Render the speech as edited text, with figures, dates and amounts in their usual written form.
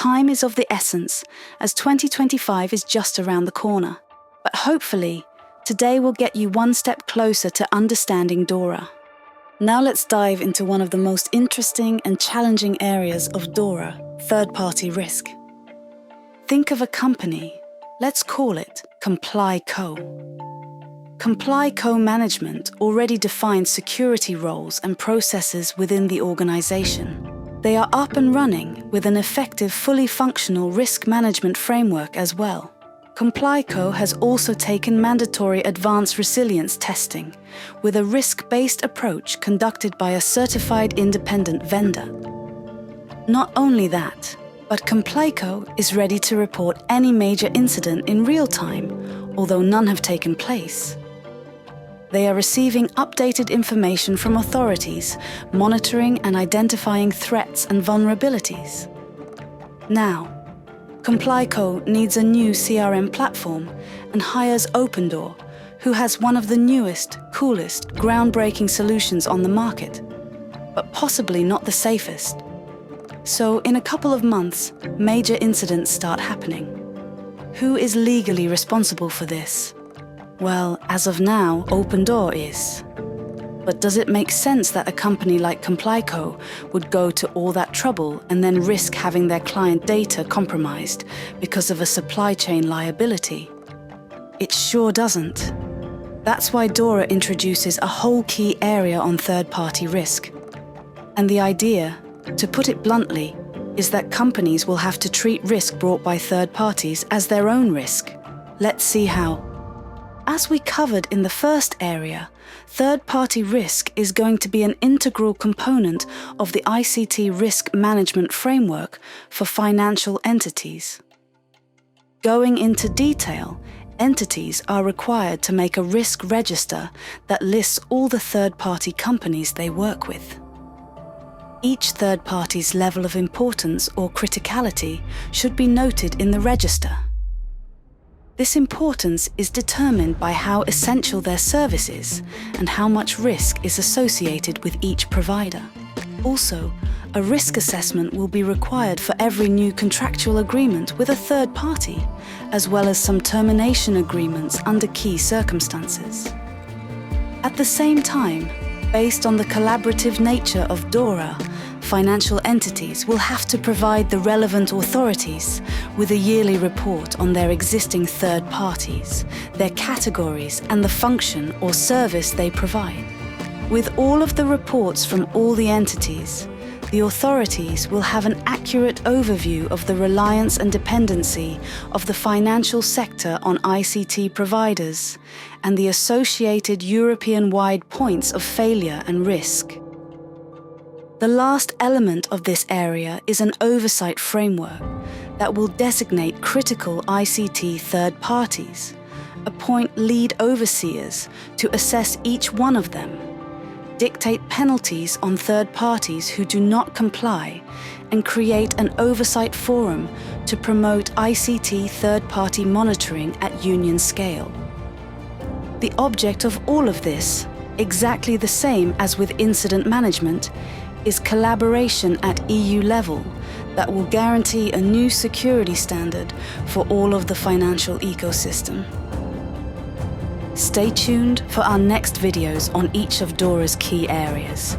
time is of the essence, as 2025 is just around the corner. But hopefully, today will get you one step closer to understanding DORA. Now let's dive into one of the most interesting and challenging areas of DORA, third-party risk. Think of a company, let's call it Comply Co. Comply Co management already defines security roles and processes within the organization. They are up and running with an effective, fully functional risk management framework as well. Comply Co has also taken mandatory advanced resilience testing with a risk-based approach conducted by a certified independent vendor. Not only that, but Comply Co is ready to report any major incident in real time, although none have taken place. They are receiving updated information from authorities, monitoring and identifying threats and vulnerabilities. Now, Comply Co needs a new CRM platform and hires OpenDoor, who has one of the newest, coolest, groundbreaking solutions on the market, but possibly not the safest. So, in a couple of months, major incidents start happening. Who is legally responsible for this? Well, as of now, OpenDoor is. But does it make sense that a company like Comply Co would go to all that trouble and then risk having their client data compromised because of a supply chain liability? It sure doesn't. That's why DORA introduces a whole key area on third-party risk. And the idea, to put it bluntly, is that companies will have to treat risk brought by third parties as their own risk. Let's see how. As we covered in the first area, third-party risk is going to be an integral component of the ICT risk management framework for financial entities. Going into detail, entities are required to make a risk register that lists all the third-party companies they work with. Each third party's level of importance or criticality should be noted in the register. This importance is determined by how essential their service is and how much risk is associated with each provider. Also, a risk assessment will be required for every new contractual agreement with a third party, as well as some termination agreements under key circumstances. At the same time, based on the collaborative nature of DORA, financial entities will have to provide the relevant authorities with a yearly report on their existing third parties, their categories, and the function or service they provide. With all of the reports from all the entities, the authorities will have an accurate overview of the reliance and dependency of the financial sector on ICT providers and the associated European-wide points of failure and risk. The last element of this area is an oversight framework that will designate critical ICT third parties, appoint lead overseers to assess each one of them, dictate penalties on third parties who do not comply, and create an oversight forum to promote ICT third-party monitoring at union scale. The object of all of this, exactly the same as with incident management, is collaboration at EU level that will guarantee a new security standard for all of the financial ecosystem. Stay tuned for our next videos on each of DORA's key areas.